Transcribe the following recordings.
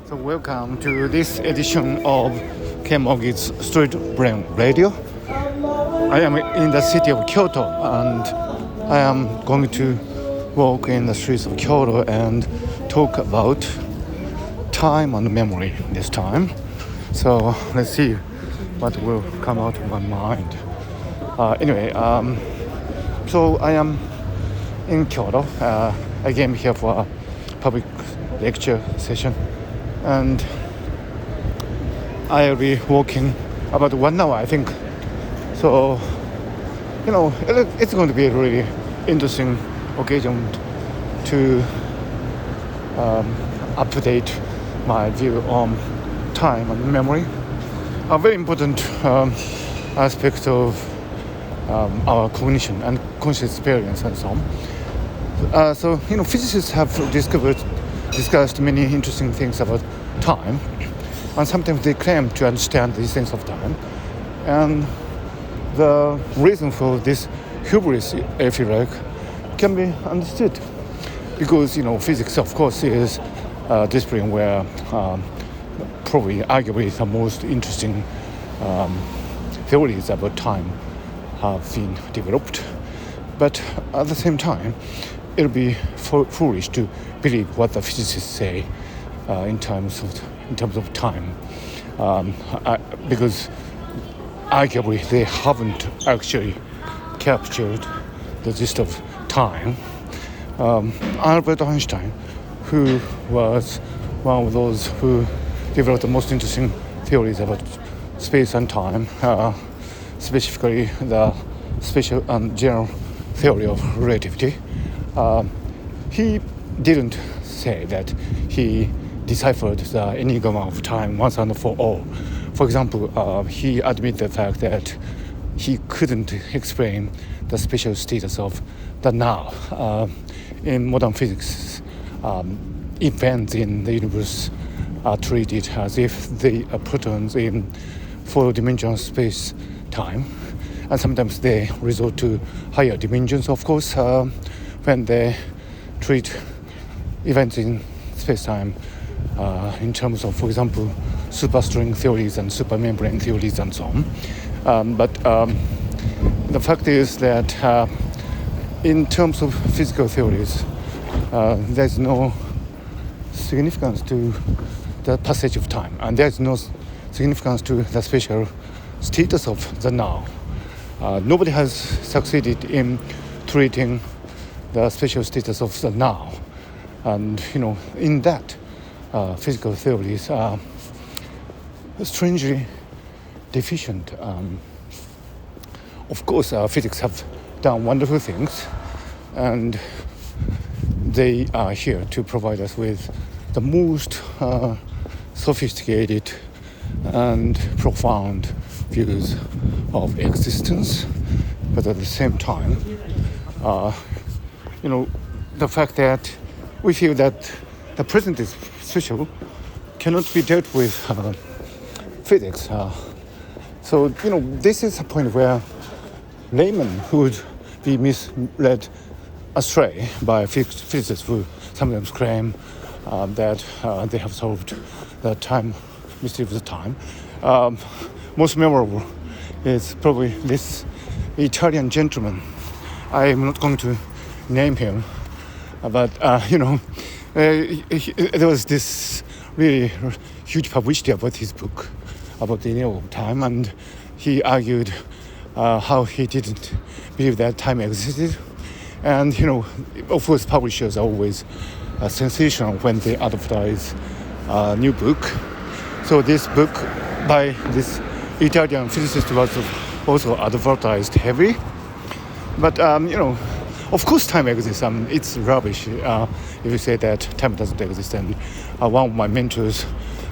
So welcome to this edition of K-Moggy's Street Brain Radio. I am in the city of Kyoto and I am going to walk in the streets of Kyoto and talk about time and memory this time. So let's see what will come out of my mind. So I am in Kyoto. I came here for a public lecture session and I'll be walking about 1 hour, I think. So, it's going to be a really interesting occasion to update my view on time and memory, a very important aspect of our cognition and conscious experience and so on. Physicists have discussed many interesting things about time, and sometimes they claim to understand the essence of time. And the reason for this hubris, if you like, can be understood. Because, physics, of course, is a discipline where probably, arguably, the most interesting theories about time have been developed. But at the same time, it'll be foolish to believe what the physicists say in terms of time, because arguably they haven't actually captured the gist of time. Albert Einstein, who was one of those who developed the most interesting theories about space and time, specifically the special and general theory of relativity, he didn't say that he deciphered the enigma of time once and for all. For example, he admitted the fact that he couldn't explain the special status of the now. In modern physics, events in the universe are treated as if they are protons in four-dimensional space-time, and sometimes they resort to higher dimensions, of course, when they treat events in space-time in terms of, for example, superstring theories and supermembrane theories and so on. But the fact is that in terms of physical theories, there's no significance to the passage of time, and there's no significance to the special status of the now. Nobody has succeeded in treating the special status of the now. And, in that, physical theories are strangely deficient. Of course, physics have done wonderful things, and they are here to provide us with the most sophisticated and profound views of existence. But at the same time, the fact that we feel that the present is special cannot be dealt with physics. So this is a point where laymen would be misled astray by physicists who sometimes claim that they have solved the time mystery of the time. Most memorable is probably this Italian gentleman. I am not going to name him, but there was this really huge publicity about his book about the enigma of time, and he argued how he didn't believe that time existed. And of course, publishers are always sensational when they advertise a new book. So this book by this Italian physicist was also advertised heavily. But of course, time exists. It's rubbish if you say that time doesn't exist. And one of my mentors,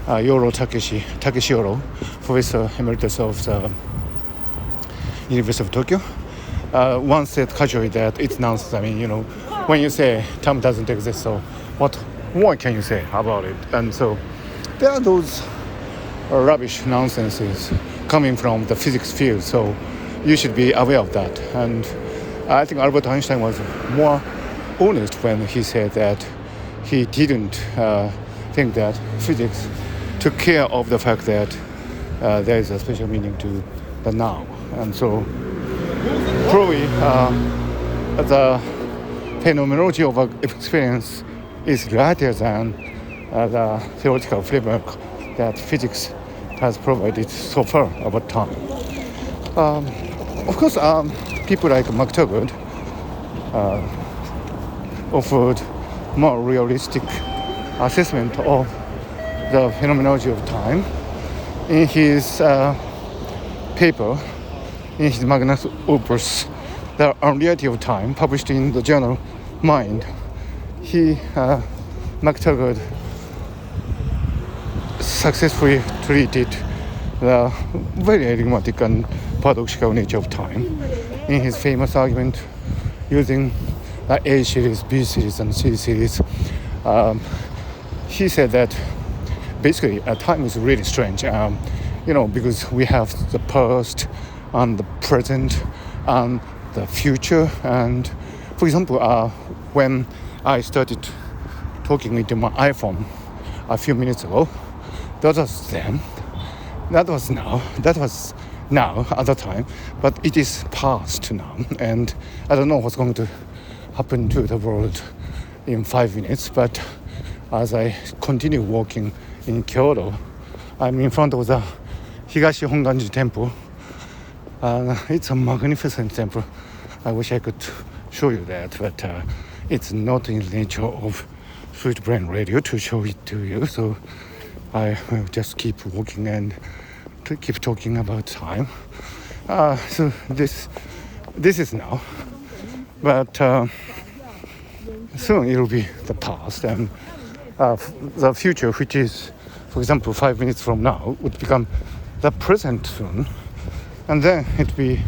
Yoro Takeshi Yoro, Professor Emeritus of the University of Tokyo, once said casually that it's nonsense. When you say time doesn't exist, so what more can you say about it? And so there are those rubbish nonsenses coming from the physics field. So you should be aware of that. And I think Albert Einstein was more honest when he said that he didn't think that physics took care of the fact that there is a special meaning to the now. And so probably the phenomenology of experience is rather than the theoretical framework that physics has provided so far about time. Of course, people like McTaggart offered more realistic assessment of the phenomenology of time in his paper, in his magnus opus, The Unreality of Time, published in the journal Mind. McTaggart successfully treated the very enigmatic and paradoxical nature of time in his famous argument using the A series, B series, and C series. He said that basically time is really strange, because we have the past and the present and the future. And for example, when I started talking into my iPhone a few minutes ago, that was then, that was now at the time, but it is past now, and I don't know what's going to happen to the world in 5 minutes. But as I continue walking in Kyoto, I'm in front of the Higashi Honganji Temple. It's a magnificent temple. I wish I could show you that, but it's not in the nature of Sweet Brain Radio to show it to you. So I will just keep walking and to keep talking about time. So this is now, but soon it will be the past, and the future, which is, for example, 5 minutes from now, would become the present soon, and then it be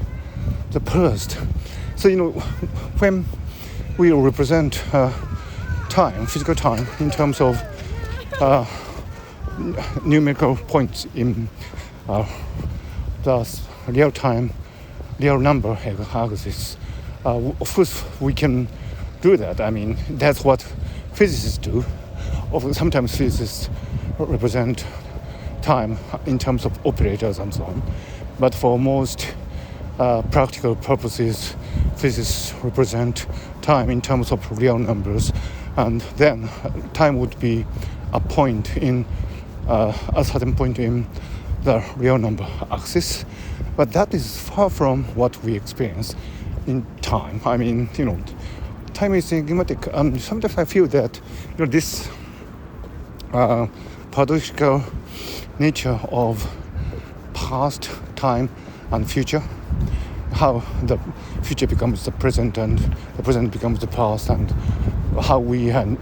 the past. So when we represent time, physical time, in terms of numerical points in the real number axis, of course we can do that. I mean, that's what physicists do. Sometimes physicists represent time in terms of operators and so on, but for most practical purposes, physicists represent time in terms of real numbers, and then time would be a point in a certain point in the real number axis. But that is far from what we experience in time. I mean, time is enigmatic. Sometimes I feel that this paradoxical nature of past, time, and future, how the future becomes the present and the present becomes the past, and how we are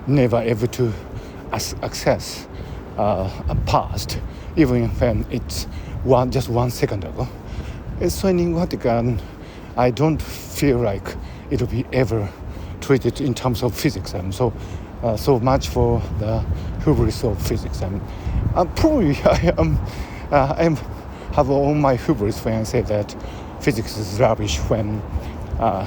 never able to access a past, even when it's just 1 second ago. It's so enigmatic, and I don't feel like it will be ever treated in terms of physics. And so much for the hubris of physics. And probably I have all my hubris when I say that physics is rubbish when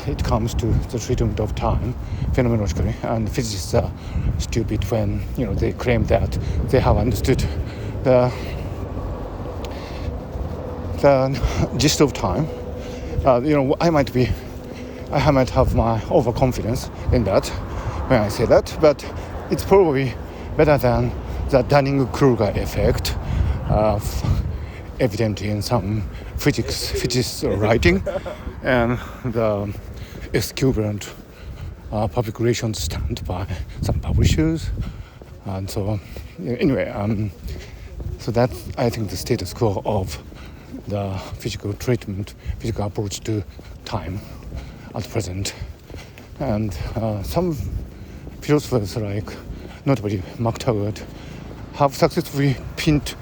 it comes to the treatment of time phenomenologically, and physicists are stupid when they claim that they have understood the gist of time. I might have my overconfidence in that when I say that, but it's probably better than the Dunning-Kruger effect, evident in some physics writing, and the exuberant public relations stunt by some publishers, and so on. Anyway, so that, I think, the status quo of the physical approach to time at present. And some philosophers, like notably McTaggart, have successfully pinned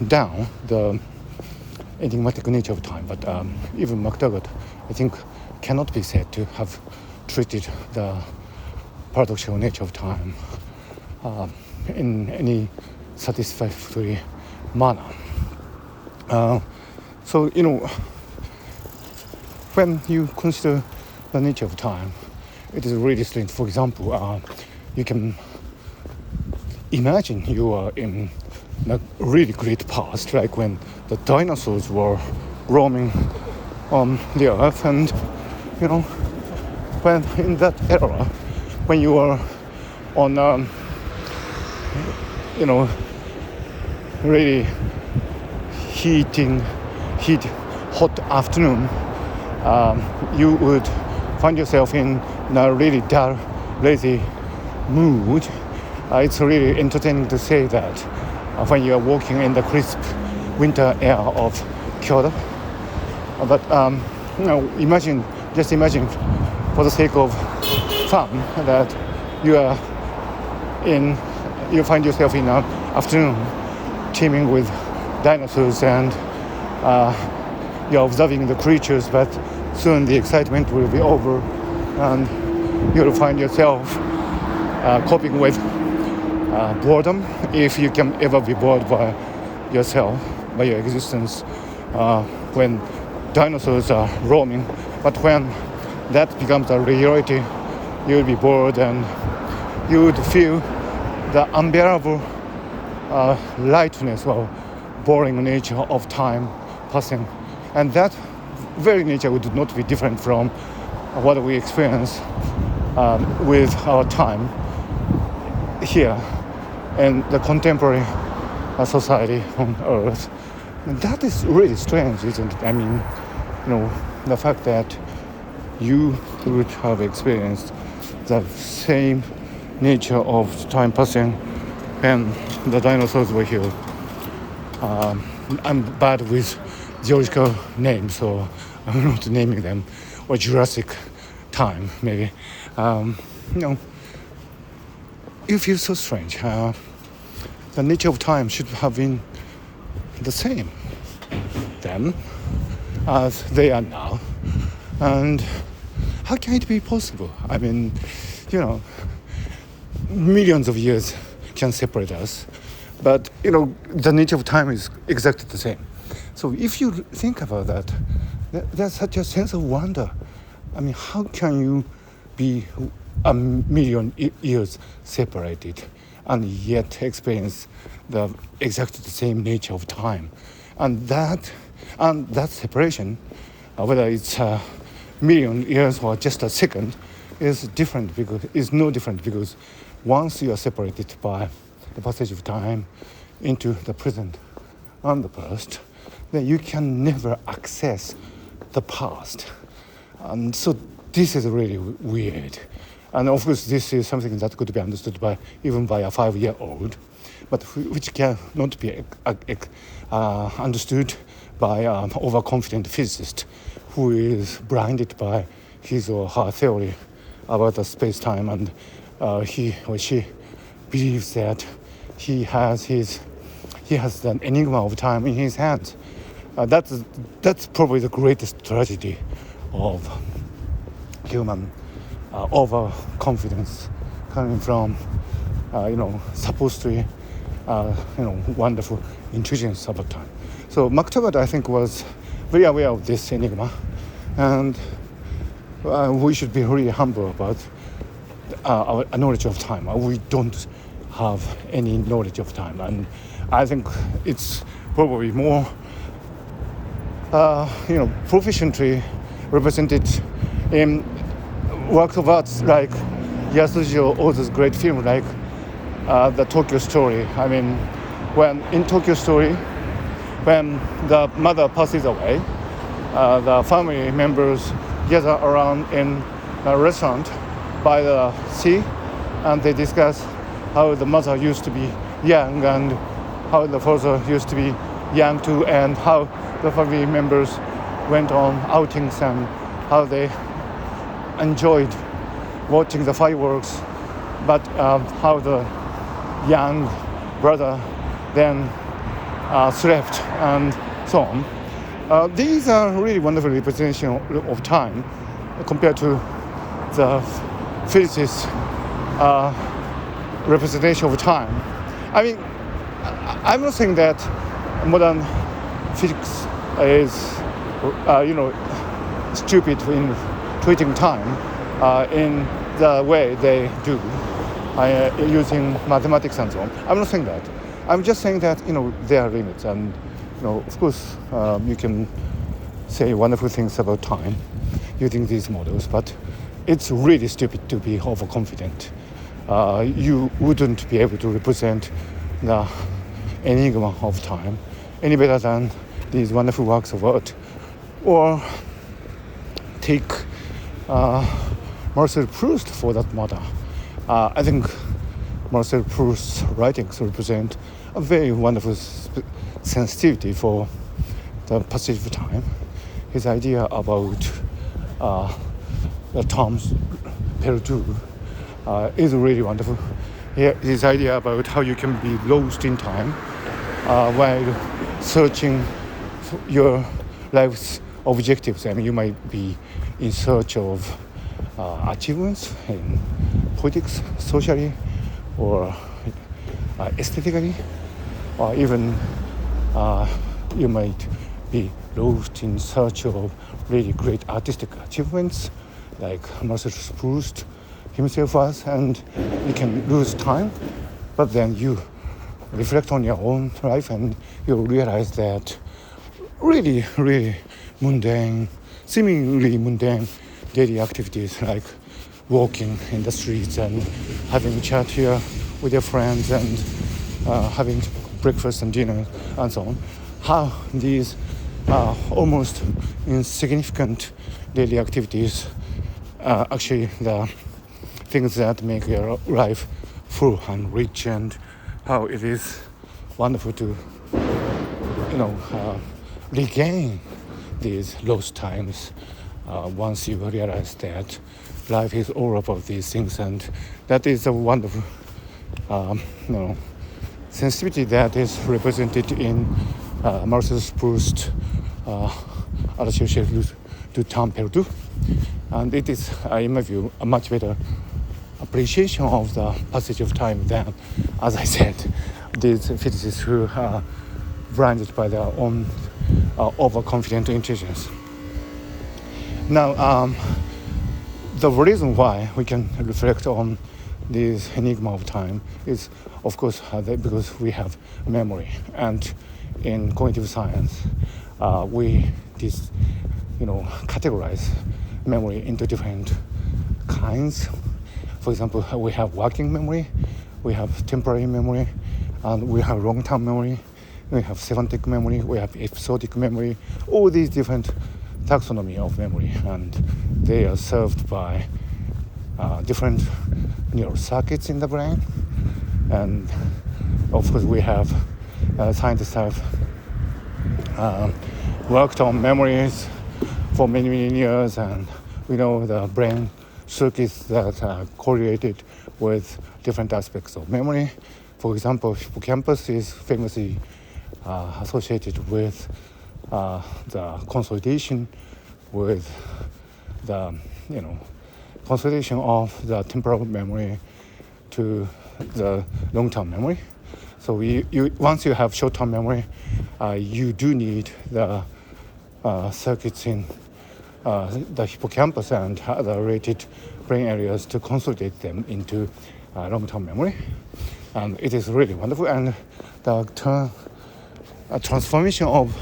down the enigmatic nature of time. But even McTaggart, I think, cannot be said to have treated the paradoxical nature of time in any satisfactory manner. So when you consider the nature of time, it is really strange. For example, you can imagine you are in a really great past, like when the dinosaurs were roaming on the earth, and you know, when in that era, when you were on, really hot afternoon, you would find yourself in a really dull, lazy mood. It's really entertaining to say that when you are walking in the crisp winter air of Kyoto. But just imagine, for the sake of fun, that you find yourself in an afternoon teeming with dinosaurs, and you're observing the creatures, but soon the excitement will be over, and you'll find yourself coping with boredom, if you can ever be bored by yourself, by your existence, when dinosaurs are roaming. But when that becomes a reality, you'll be bored, and you would feel the unbearable lightness or boring nature of time passing. And that very nature would not be different from what we experience with our time here in the contemporary society on Earth. And that is really strange, isn't it? I mean, the fact that you would have experienced the same nature of time passing when the dinosaurs were here. I'm bad with geological names, so I'm not naming them, or Jurassic time, maybe. You feel so strange. The nature of time should have been the same then as they are now. And how can it be possible? I mean, millions of years can separate us, but the nature of time is exactly the same. So if you think about that, there's such a sense of wonder. I mean, how can you be a million years separated and yet experience exactly the same nature of time? And that separation, whether it's a million years or just a second, is no different, because once you are separated by the passage of time into the present and the past, then you can never access the past. And so this is really weird. And of course, this is something that could be understood even by a 5-year-old, but which cannot be understood by an overconfident physicist who is blinded by his or her theory about the space-time, and he or she believes that he has the enigma of time in his hands. That's probably the greatest tragedy of human overconfidence, coming from supposedly wonderful intuitions about time. So Mark Twain, I think, was very aware of this enigma, and we should be really humble about our knowledge of time. We don't have any knowledge of time, and I think it's probably more proficiently represented in works of arts like Yasujiro Ozu's great film, like the Tokyo Story. I mean, when in Tokyo Story, when the mother passes away, the family members gather around in a restaurant by the sea, and they discuss how the mother used to be young and how the father used to be young too, and how the family members went on outings and how they enjoyed watching the fireworks, but how the young brother then slept and so on. These are really wonderful representation of time compared to the physicist representation of time. I mean, I'm not saying that modern physics is, stupid in treating time in the way they do, using mathematics and so on. I'm not saying that. I'm just saying that there are limits, and of course you can say wonderful things about time using these models, but it's really stupid to be overconfident. You wouldn't be able to represent the enigma of time any better than these wonderful works of art. Or take Marcel Proust for that matter. I think Marcel Proust's writings represent a very wonderful sensitivity for the passage of time. His idea about the temps perdu is really wonderful. His idea about how you can be lost in time while searching for your life's objectives. I mean, you might be in search of achievements in politics, socially, or aesthetically, or even you might be lost in search of really great artistic achievements, like Marcel Proust himself was, and you can lose time, but then you reflect on your own life and you realize that really mundane, seemingly mundane daily activities like walking in the streets and having chat here with your friends and having breakfast and dinner and so on, how these almost insignificant daily activities actually the things that make your life full and rich, and how it is wonderful to regain these lost times once you realize that life is all about these things. And that is a wonderful sensitivity that is represented in Marcel Proust's à la recherche du temps perdu. And it is, in my view, a much better appreciation of the passage of time than, as I said, these physicists who are blinded by their own overconfident intelligence. Now, the reason why we can reflect on this enigma of time is, of course, because we have memory. And in cognitive science, we categorize memory into different kinds. For example, we have working memory, we have temporary memory, and we have long-term memory, we have semantic memory, we have episodic memory, all these different taxonomy of memory, and they are served by different neural circuits in the brain. And of course we have scientists have worked on memories for many years, and we know the brain circuits that are correlated with different aspects of memory. For example, hippocampus is famously associated with the consolidation with the consolidation of the temporal memory to the long-term memory. So once you have short-term memory, you do need the circuits in the hippocampus and other related brain areas to consolidate them into long-term memory. And it is really wonderful. And the transformation of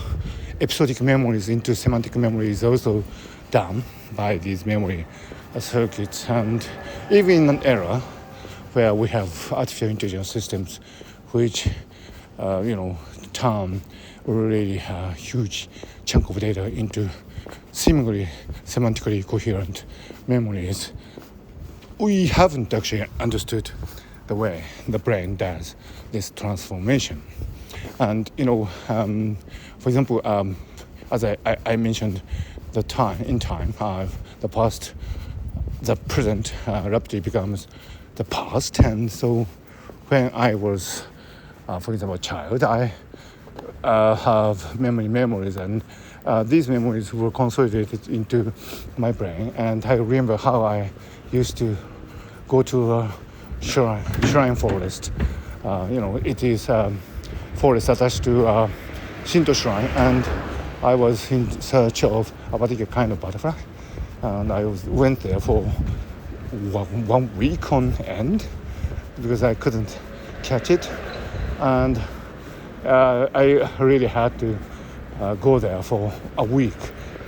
episodic memories into semantic memory is also done by these memory circuits. And even in an era where we have artificial intelligence systems which turn really a huge chunk of data into seemingly semantically coherent memories, we haven't actually understood the way the brain does this transformation. And for example, as I mentioned, the past, the present rapidly becomes the past. And so when I was, for example, a child, I have memories, and these memories were consolidated into my brain. And I remember how I used to go to a shrine forest. It is forest attached to a Shinto shrine, and I was in search of a particular kind of butterfly, and I went there for 1 week on end, because I couldn't catch it, and I really had to go there for a week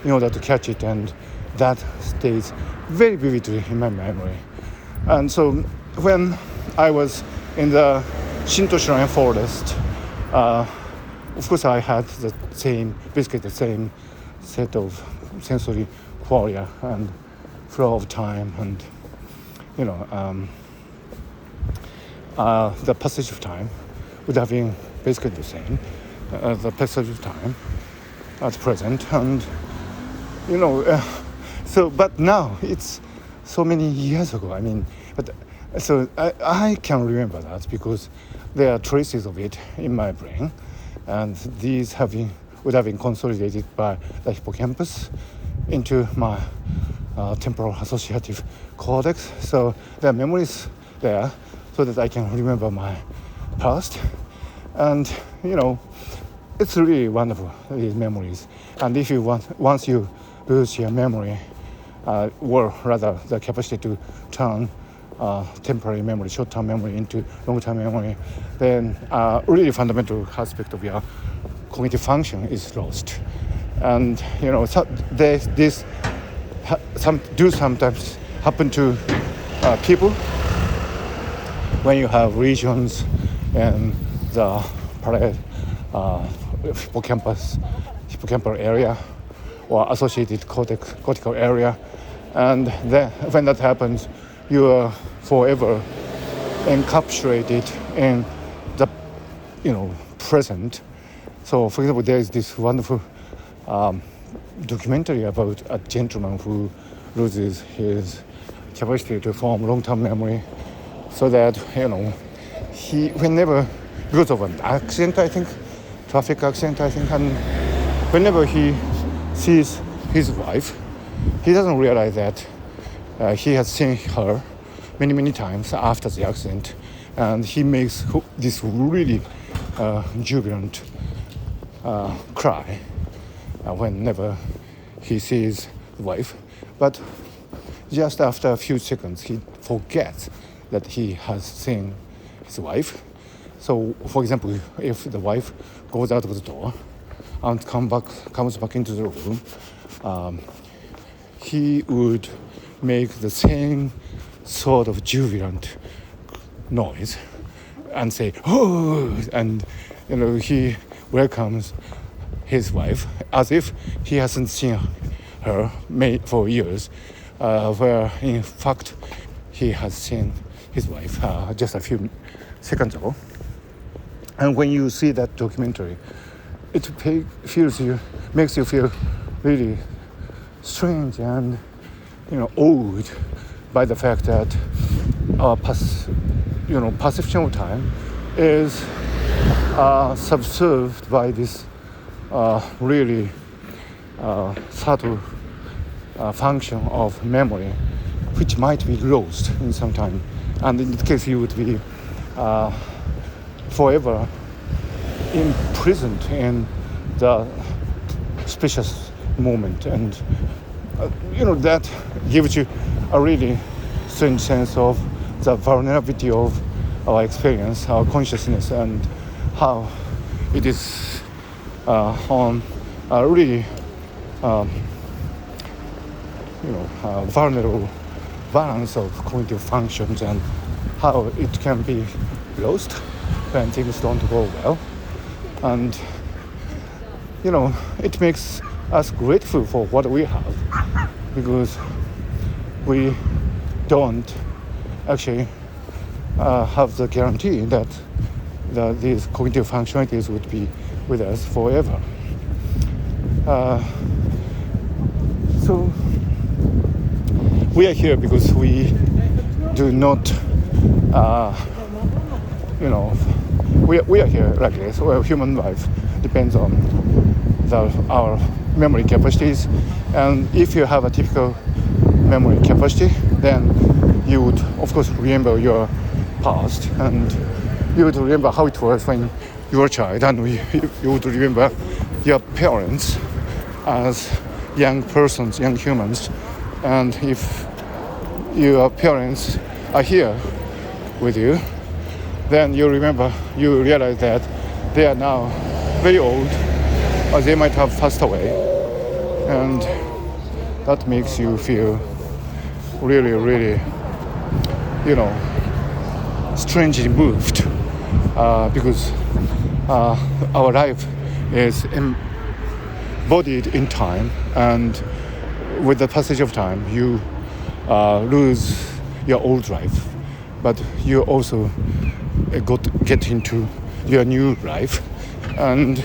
in order to catch it, and that stays very vividly in my memory. And so when I was in the Shinto Shrine Forest, of course I had basically the same set of sensory qualia and flow of time, and the passage of time would have been basically the same, the passage of time at present, and but now it's so many years ago. So I can remember that because there are traces of it in my brain, and these would have been consolidated by the hippocampus into my temporal associative cortex. So there are memories there, so that I can remember my past, and it's really wonderful, these memories. And if you once you lose your memory, or rather the capacity to turn temporary memory, short-term memory into long-term memory, then really fundamental aspect of your cognitive function is lost. And this sometimes happen to people when you have regions in the hippocampal area or associated cortical area, and then when that happens, you are forever encapsulated in the present. So, for example, there is this wonderful documentary about a gentleman who loses his capacity to form long-term memory, so that he whenever, because of an accident, I think, traffic accident, I think, and whenever he sees his wife, he doesn't realize that he has seen her many times after the accident, and he makes this really jubilant cry whenever he sees the wife. But just after a few seconds, he forgets that he has seen his wife. So, for example, if the wife goes out of the door and comes back into the room, he would make the same sort of jubilant noise and say, "Oh!" and he welcomes his wife as if he hasn't seen her for years, where in fact he has seen his wife just a few seconds ago. And when you see that documentary, it makes you feel really strange and awed by the fact that our perception of time is subserved by this really subtle function of memory, which might be lost in some time. And in this case, you would be forever imprisoned in the spacious moment, and that gives you a really strange sense of the vulnerability of our experience, our consciousness, and how it is on a really vulnerable balance of cognitive functions, and how it can be lost when things don't go well. And it makes us grateful for what we have, because we don't actually have the guarantee that these cognitive functionalities would be with us forever. So we are here because we do not, we are here like this. Well, human life depends on our memory capacities, and if you have a typical memory capacity, then you would, of course, remember your past, and you would remember how it was when you were a child, and you would remember your parents as young persons, young humans. And if your parents are here with you, then you realize that they are now very old, or they might have passed away, and that makes you feel really, really, strangely moved, because our life is embodied in time, and with the passage of time, you lose your old life, but you also get into your new life, and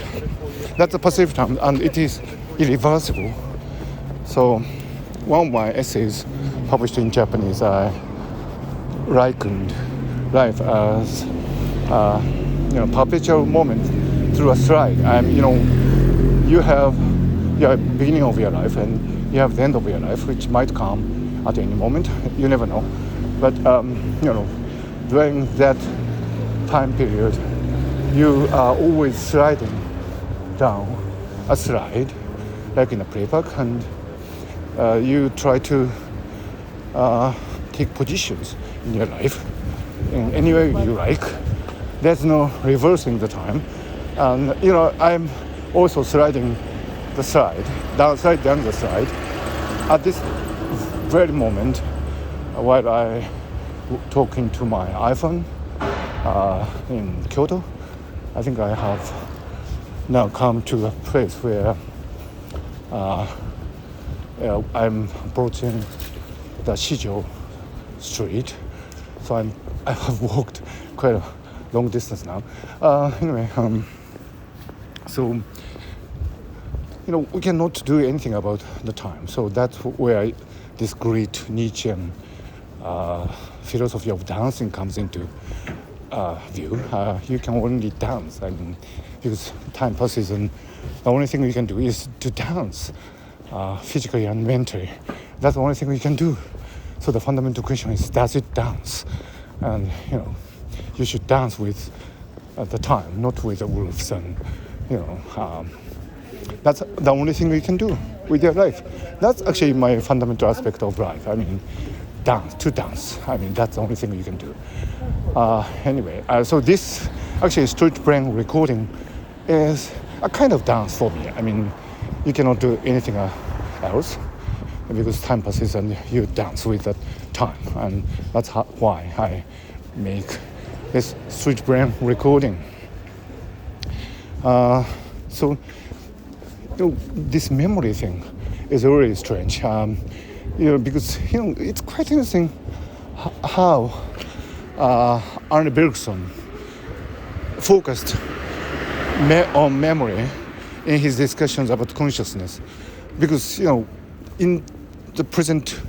that's a passage of time, and it is irreversible. So, one of my essays published in Japanese, I likened life as perpetual moment through a slide. And you have your beginning of your life and you have the end of your life, which might come at any moment. You never know. But during that time period, you are always sliding down a slide, like in a playback, and you try to take positions in your life in any way you like. There's no reversing the time. And I'm also sliding the slide, down the slide. At this very moment, while I talking to my iPhone in Kyoto, I think I have now come to a place where I'm approaching the Shijo street. So I have walked quite a long distance now. So we cannot do anything about the time. So that's where this great Nietzschean philosophy of dancing comes into view. You can only dance, because time passes, and the only thing we can do is to dance, physically and mentally. That's the only thing we can do. So the fundamental question is, does it dance? And you should dance with the time, not with the wolves. And that's the only thing we can do with your life. That's actually my fundamental aspect of life. Dance. That's the only thing you can do. Anyway, so this actually street brain recording is a kind of dance for me. You cannot do anything else, because time passes and you dance with that time, and that's why I make this street brain recording. So this memory thing is really strange, because it's quite interesting how Arne Bergson focused on memory in his discussions about consciousness, because in the present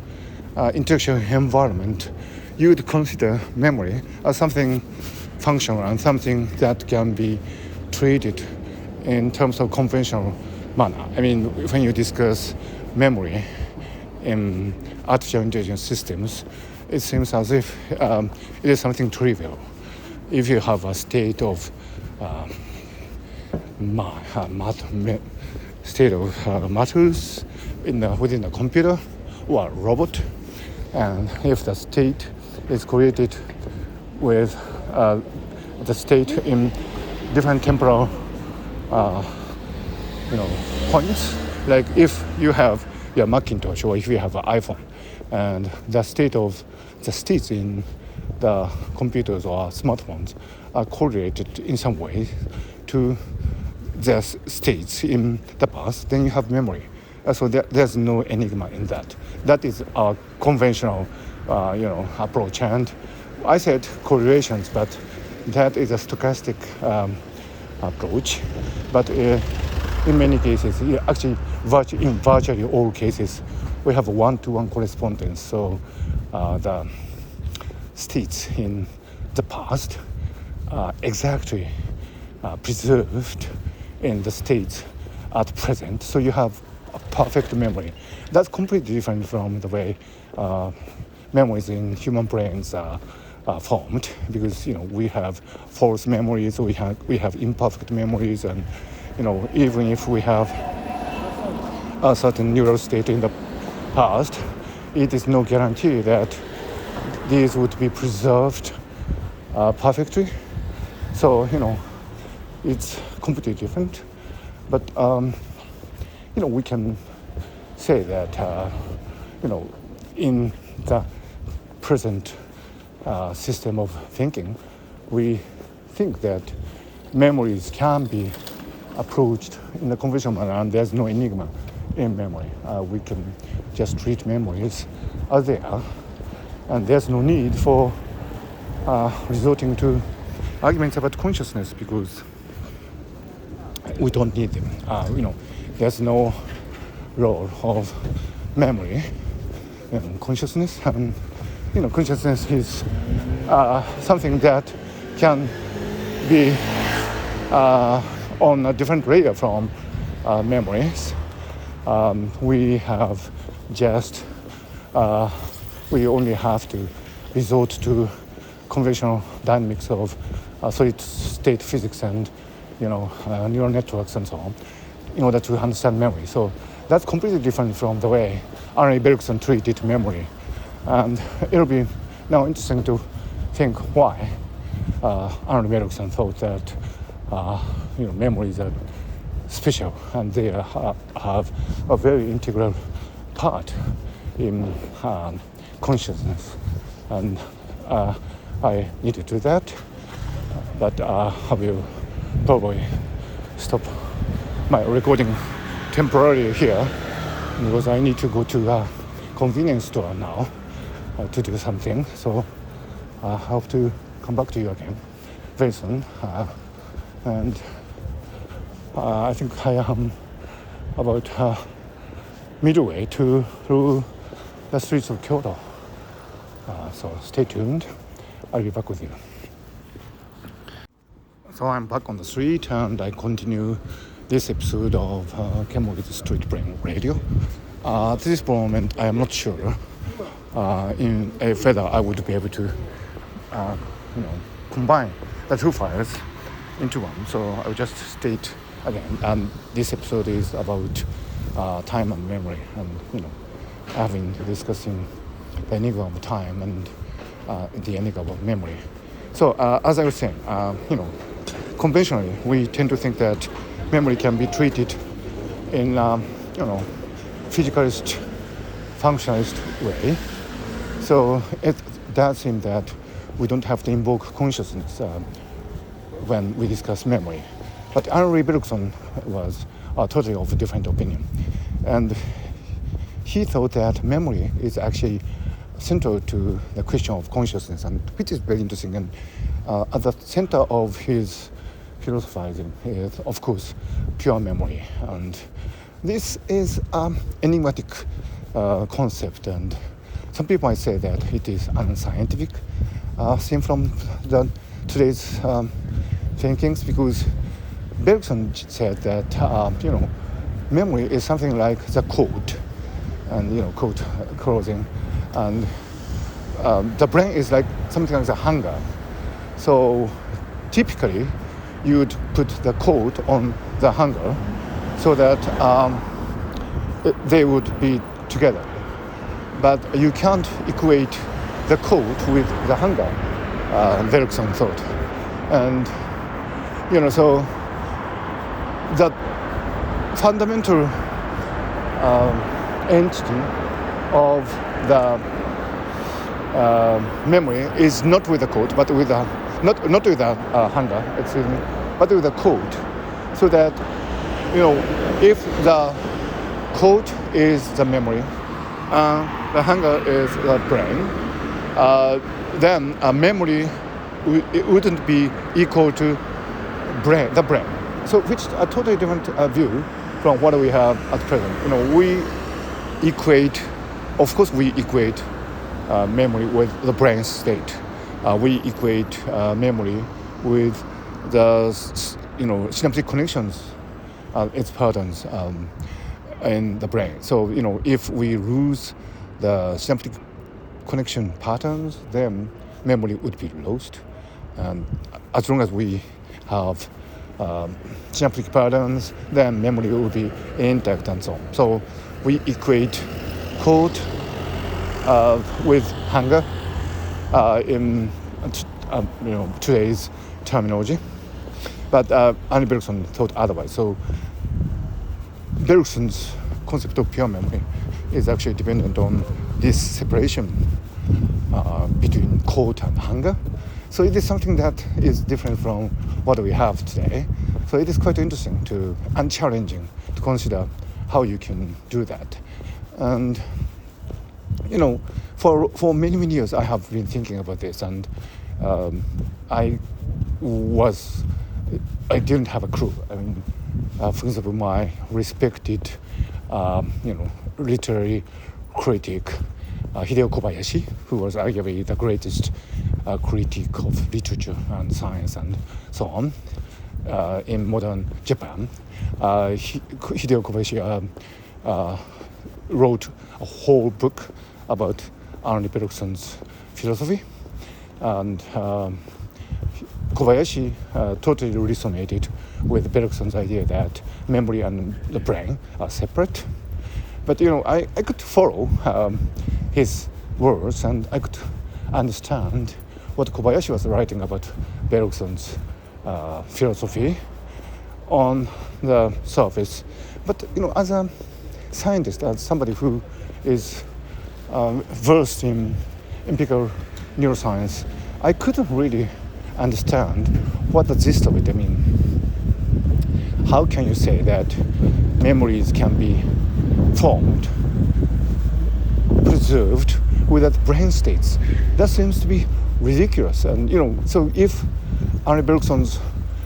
intellectual environment, you would consider memory as something functional and something that can be treated in terms of conventional manner. When you discuss memory in artificial intelligence systems, it seems as if it is something trivial. If you have a state of matters within a computer or a robot, and if the state is created with the state in different temporal points, like if you have your Macintosh or if you have an iPhone, and the states in the computers or smartphones are correlated in some way to the states in the past, then you have memory. So there's no enigma in that. That is a conventional, approach. And I said correlations, but that is a stochastic approach. But in many cases, actually, in virtually all cases, we have one-to-one correspondence. So the states in the past are exactly preserved in the states at present. So you have a perfect memory. That's completely different from the way memories in human brains are formed, because we have false memories, we have imperfect memories, and even if we have a certain neural state in the past, it is no guarantee that these would be preserved perfectly. So, it's completely different. But, we can say that, in the present system of thinking, we think that memories can be approached in a conventional manner, and there's no enigma in memory. We can just treat memories as they are, and there's no need for resorting to arguments about consciousness because we don't need them. There's no role of memory in consciousness, and consciousness is something that can be on a different layer from memories. We have just we only have to resort to conventional dynamics of solid state physics and neural networks and so on in order to understand memory. So that's completely different from the way Arne Bergson treated memory, and it'll be now interesting to think why Arne Bergson thought that memories are special and they have a very integral part in consciousness. And I need to do that, but I will probably stop my recording temporarily here because I need to go to a convenience store now to do something. So I hope to come back to you again very soon. And I think I am about midway through the streets of Kyoto. So stay tuned. I'll be back with you. So I'm back on the street and I continue this episode of Kenmo's Street Brain Radio. At this moment, I am not sure in whether I would be able to combine the two files into one. So I'll just state again, and this episode is about time and memory, and I've been discussing the enigma of time and the enigma of memory. So as I was saying, conventionally we tend to think that memory can be treated in physicalist, functionalist way. So it does seem that we don't have to invoke consciousness when we discuss memory. But Arne Bergson was totally of a different opinion. And he thought that memory is actually central to the question of consciousness, and which is very interesting. And at the center of his philosophizing is, of course, pure memory. And this is an enigmatic concept, and some people might say that it is unscientific, seen from today's thinkings, because Bergson said that memory is something like the code, and code closing, and the brain is like something like the hanger. So typically, you would put the code on the hanger so that they would be together. But you can't equate the code with the hanger, Bergson thought. And so the fundamental entity of the memory is not with the code, but with the not with the hanger, excuse me, but with the code. So that if the code is the memory, the hanger is the brain, then memory it wouldn't be equal to the brain. So which a totally different view from what we have at present. We equate, of course, memory with the brain state. We equate memory with the synaptic connections, its patterns in the brain. So if we lose the synaptic connection patterns, then memory would be lost. And as long as we have synaptic patterns, then memory will be intact and so on. So we equate code with hanger today's terminology. But Arne Bergson thought otherwise. So Bergson's concept of pure memory is actually dependent on this separation between cold and hunger. So it is something that is different from what we have today. So it is quite interesting and challenging to consider how you can do that. And for many years I have been thinking about this, and I didn't have a clue. I mean, for example, my respected literary critic Hideo Kobayashi, who was arguably the greatest critic of literature and science and so on in modern Japan. Hideo Kobayashi wrote a whole book about Arne Bergson's philosophy, and Kobayashi totally resonated with Bergson's idea that memory and the brain are separate. But I could follow his words, and I could understand what Kobayashi was writing about Bergson's philosophy on the surface. But as a scientist, as somebody who is versed in empirical neuroscience, I couldn't really understand what the gist of it. I mean, how can you say that memories can be formed, preserved without brain states? That seems to be ridiculous. And so if Arne Bergson's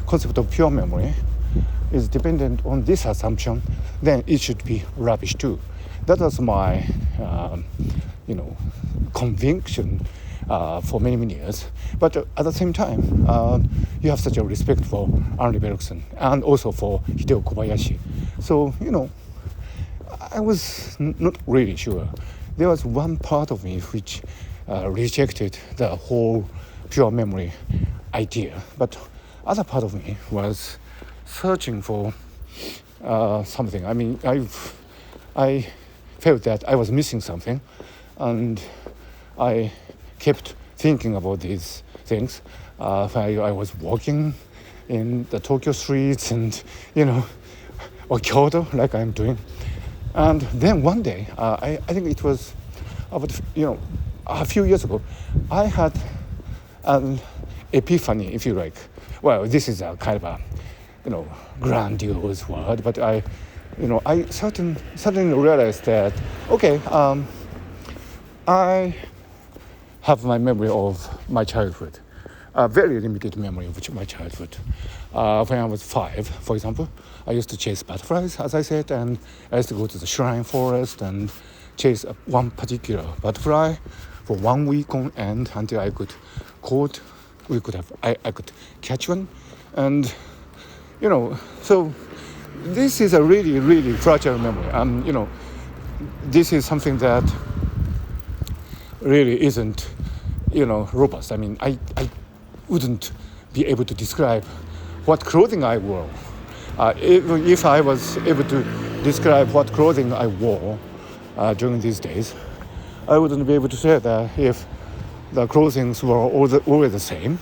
concept of pure memory is dependent on this assumption, then it should be rubbish too. That was my conviction for many years. But at the same time, you have such a respect for Arne Bergson and also for Hideo Kobayashi. So I was not really sure. There was one part of me which rejected the whole pure memory idea, but other part of me was searching for something. I mean, I felt that I was missing something, and I kept thinking about these things while I was walking in the Tokyo streets and or Kyoto, like I'm doing. And then one day, I think it was about a few years ago, I had an epiphany, if you like. Well, this is a kind of a grandiose word, but I suddenly realized that I have my memory of my childhood, a very limited memory of my childhood. When I was 5, for example, I used to chase butterflies, as I said, and I used to go to the shrine forest and chase one particular butterfly for 1 week on end until I could catch one. And so this is a really, really fragile memory. And this is something that really isn't robust. I mean, I wouldn't be able to describe what clothing I wore. If I was able to describe what clothing I wore during these days, I wouldn't be able to say that if the clothing were always the same,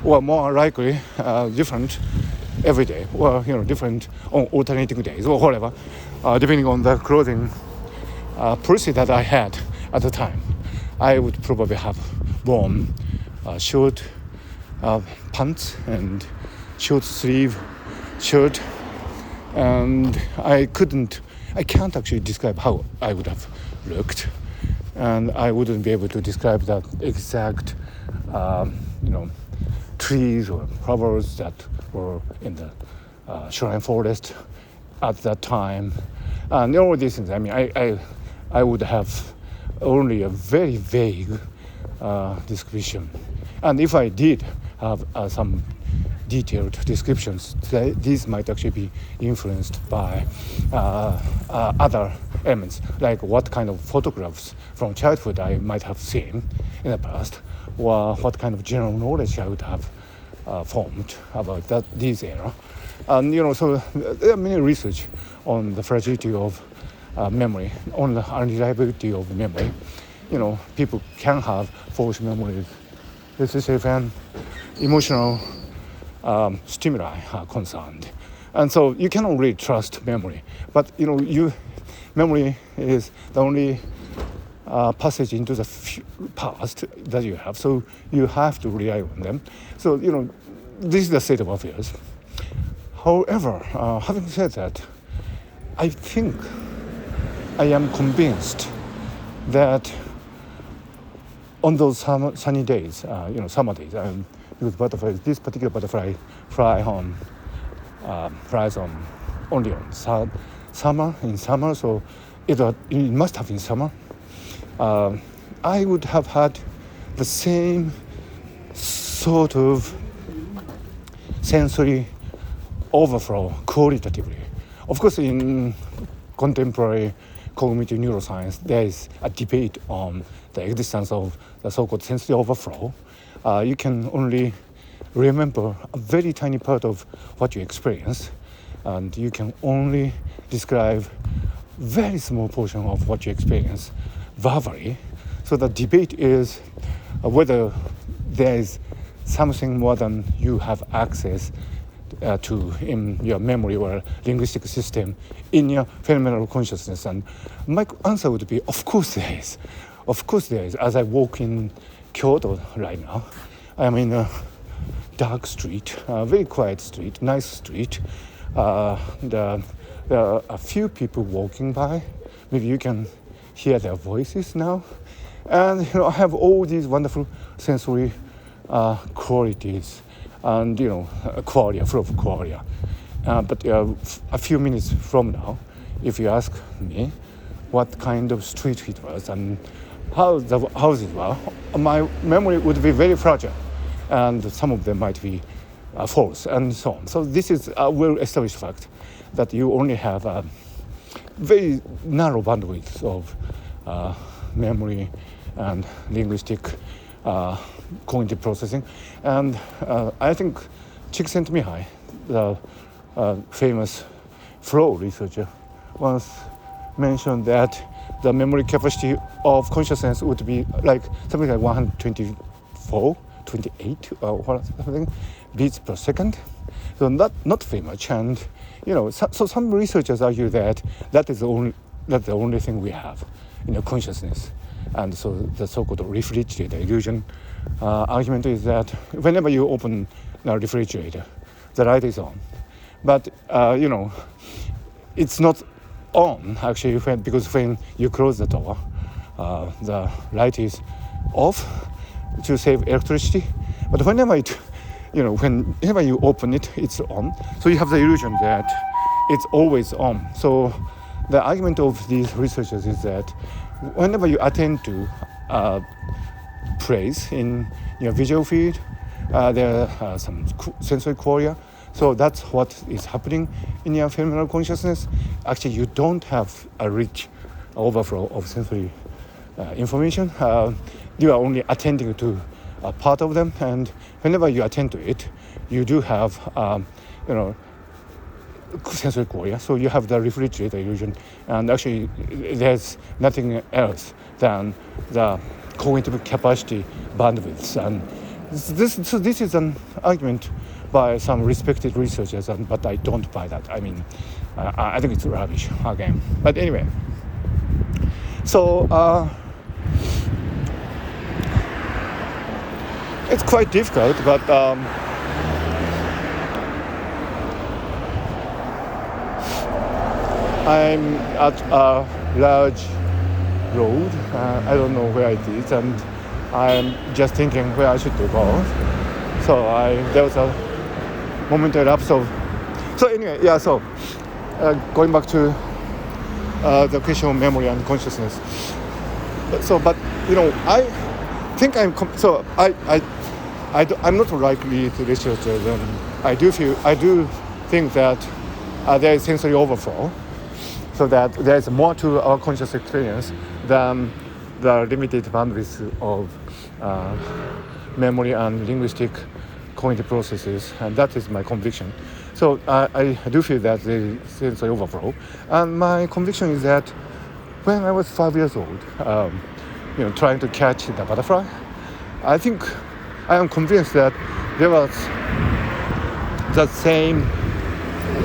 or more likely different every day, or different on alternating days, or whatever, depending on the clothing policy that I had at the time. I would probably have worn short pants and short sleeve shirt, and I can't actually describe how I would have looked, and I wouldn't be able to describe that exact trees or flowers that were in the shrine forest at that time, and all these things. I mean, I would have only a very vague description, and if I did have some detailed descriptions, these might actually be influenced by other elements, like what kind of photographs from childhood I might have seen in the past, or what kind of general knowledge I would have formed about this era. And so there are many research on the fragility of memory, on the unreliability of memory. People can have false memories, especially when emotional stimuli are concerned. And so you cannot really trust memory. But memory is the only passage into the past that you have. So you have to rely on them. So this is the state of affairs. However, having said that, I think I am convinced that on those sunny days, summer days, because this particular butterfly flies only on summer, so it must have been summer. I would have had the same sort of sensory overflow qualitatively. Of course, in contemporary cognitive neuroscience, there is a debate on the existence of the so-called sensory overflow. You can only remember a very tiny part of what you experience, and you can only describe very small portion of what you experience verbally. So the debate is whether there is something more than you have access to in your memory or linguistic system in your phenomenal consciousness. And my answer would be, of course there is. Of course there is. As I walk in Kyoto right now, I'm in a dark street, a very quiet street, nice street. There are a few people walking by. Maybe you can hear their voices now. And I have all these wonderful sensory qualities and qualia, full of qualia. But a few minutes from now, if you ask me what kind of street it was and how the houses were, my memory would be very fragile, and some of them might be false, and so on. So this is a well-established fact that you only have a very narrow bandwidth of memory and linguistic cognitive processing. And I think Csikszentmihalyi, the famous flow researcher, once mentioned that the memory capacity of consciousness would be like something like 124, 28 or something beats per second. So not very much. And so some researchers argue that that's the only thing we have in consciousness. And so the so-called refrigerator illusion argument is that whenever you open the refrigerator, the light is on. But, it's not on, actually, because when you close the door, the light is off to save electricity. But whenever you open it, it's on. So you have the illusion that it's always on. So the argument of these researchers is that whenever you attend to praise in your visual field, there are some sensory qualia. So that's what is happening in your phenomenal consciousness. Actually, you don't have a rich overflow of sensory information. You are only attending to a part of them, and whenever you attend to it, you do have sensory qualia. So you have the refrigerator illusion, and actually there's nothing else than the cognitive capacity bandwidths. And this is an argument by some respected researchers, but I don't buy that. I mean, I think it's rubbish again. But anyway, so it's quite difficult, but I'm at a large road. I don't know where it is, and I'm just thinking where I should go. So there was a momentary lapse of. So anyway, yeah. So going back to the question of memory and consciousness. But I think I'm not likely to research it, and I do think that there is sensory overflow, so that there is more to our conscious experience than the limited bandwidth of memory and linguistic cognitive processes, and that is my conviction. So I do feel that there is sensory overflow, and my conviction is that when I was 5 years old, trying to catch the butterfly, I think I am convinced that there was the same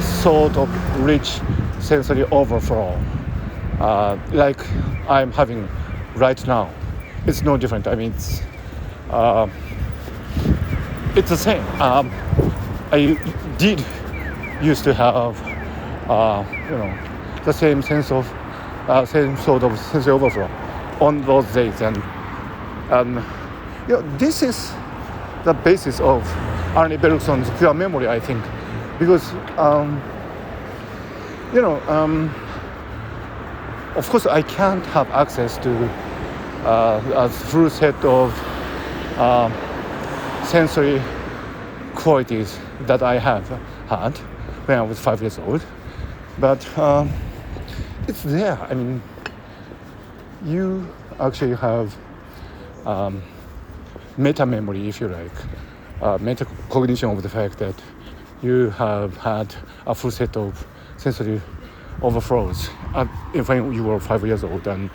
sort of rich sensory overflow like I'm having right now. It's no different. I mean, it's the same. I did used to have, the same same sort of sensory overflow on those days, and this is the basis of Arne Bergson's pure memory, I think, because of course I can't have access to a full set of sensory qualities that I have had when I was 5 years old, but it's there. I mean, you actually have meta memory, if you like, meta cognition of the fact that you have had a full set of sensory overflows when you were 5 years old and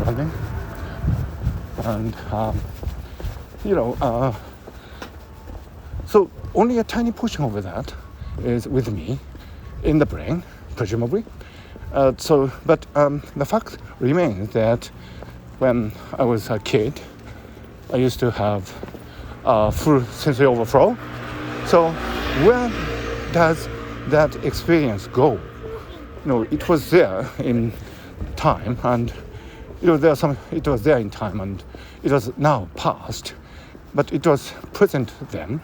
running, and so only a tiny portion of that is with me in the brain, presumably. But the fact remains that when I was a kid, I used to have full sensory overflow. So where does that experience go? It was there in time, and it was there in time, and it was now past, but it was present then.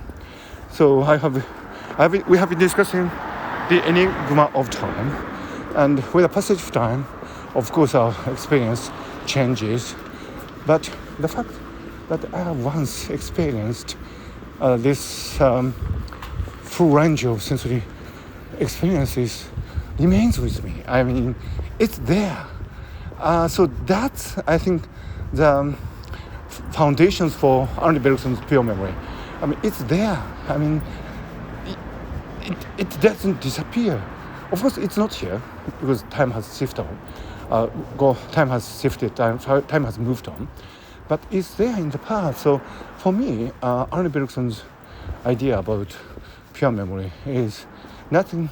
So we have been discussing the enigma of time, and with the passage of time, of course, our experience changes. But the fact that I have once experienced this full range of sensory experiences remains with me. I mean, it's there. So that's, I think, the foundations for Arne Bergson's pure memory. I mean, it's there. I mean, it doesn't disappear. Of course, it's not here because time has shifted on. Time has shifted. Time has moved on. But it's there in the past. So for me, Arne Bergson's idea about pure memory is nothing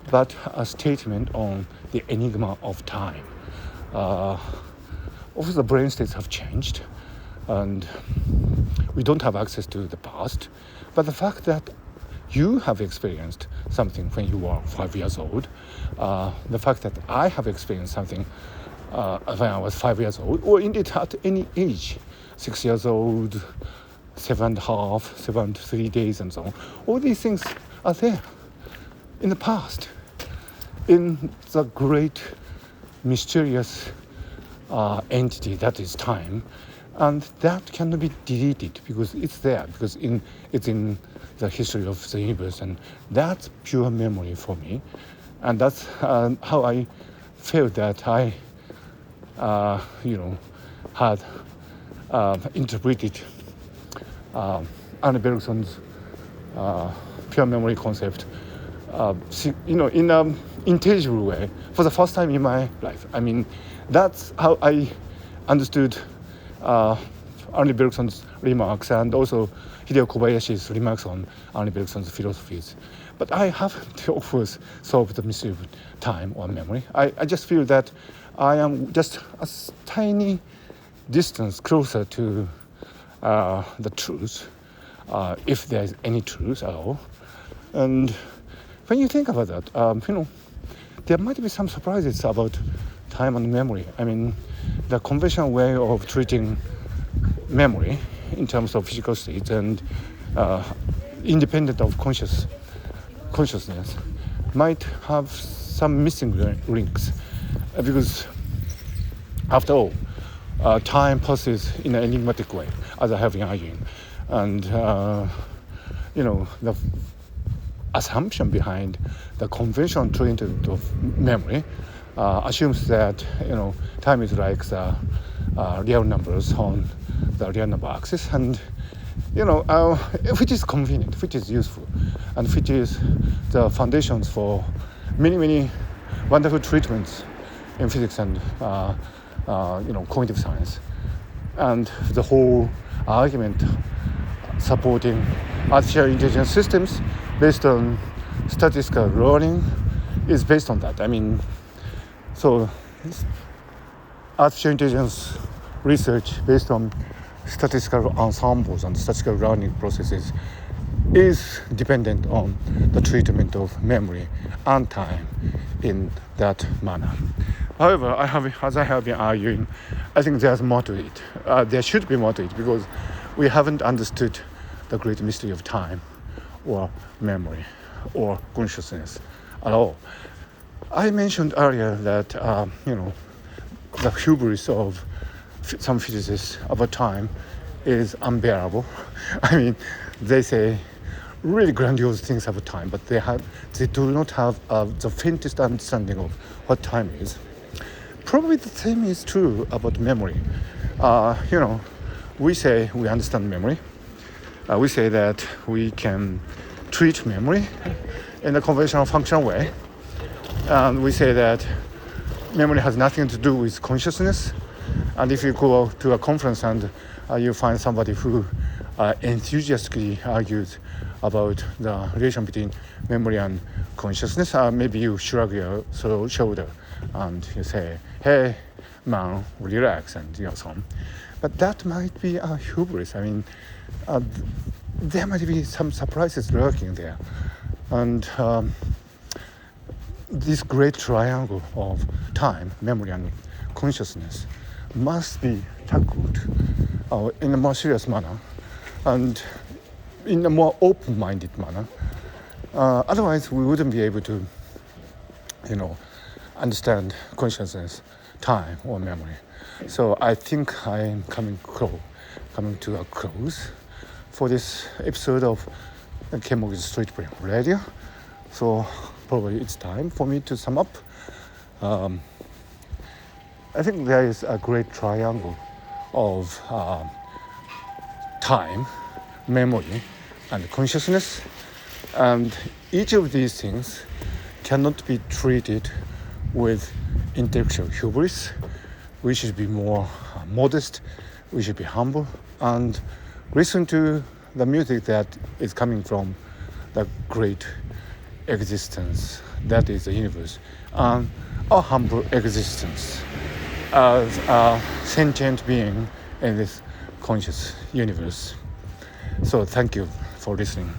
but a statement on the enigma of time. Of course, the brain states have changed, and we don't have access to the past. But the fact that you have experienced something when you were 5 years old, the fact that I have experienced something when I was 5 years old, or indeed at any age, 6 years old, 7.5, 73 days, and so on, all these things are there in the past, in the great mysterious entity that is time, and that cannot be deleted because it's there, because it's in the history of the universe, and that's pure memory for me, and that's how I felt that I had interpreted Arne Bergson's pure memory concept in an intelligible way for the first time in my life. I mean, that's how I understood Arne Bergson's remarks, and also Hideo Kobayashi's remarks on Arne Bergson's philosophies. But I haven't, of course, solved the mystery of time or memory. I just feel that I am just a tiny distance closer to the truth, if there is any truth at all. And when you think about that, there might be some surprises about time and memory. I mean, the conventional way of treating memory in terms of physical states and independent of consciousness might have some missing links, because after all, time passes in an enigmatic way, as I have been arguing, and the assumption behind the conventional treatment of memory assumes that time is like the real numbers on the real number axis, and which is convenient, which is useful, and which is the foundations for many wonderful treatments in physics and cognitive science. And the whole argument supporting artificial intelligence systems based on statistical learning is based on that. I mean, so artificial intelligence research based on statistical ensembles and statistical learning processes is dependent on the treatment of memory and time in that manner. However, as I have been arguing, I think there's more to it. There should be more to it because we haven't understood the great mystery of time or memory or consciousness at all. I mentioned earlier that the hubris of some physicists about time is unbearable. I mean, they say really grandiose things about time, but they do not have the faintest understanding of what time is. Probably the same is true about memory. We say we understand memory. We say that we can treat memory in a conventional functional way. And we say that memory has nothing to do with consciousness. And if you go to a conference and you find somebody who enthusiastically argues about the relation between memory and consciousness, maybe you shrug your shoulder and you say, hey, man, relax, and so on. But that might be a hubris. I mean, there might be some surprises lurking there. And this great triangle of time, memory, and consciousness must be tackled in a more serious manner and in a more open-minded manner. Otherwise, we wouldn't be able to, understand consciousness, time, or memory. So I think I am coming to a close for this episode of Kenmoku's Street Brain Radio. So probably it's time for me to sum up. I think there is a great triangle of time, memory, and consciousness, and each of these things cannot be treated with intellectual hubris. We should be more modest, we should be humble, and listen to the music that is coming from the great existence that is the universe, and our humble existence as a sentient being in this conscious universe. So thank you for listening.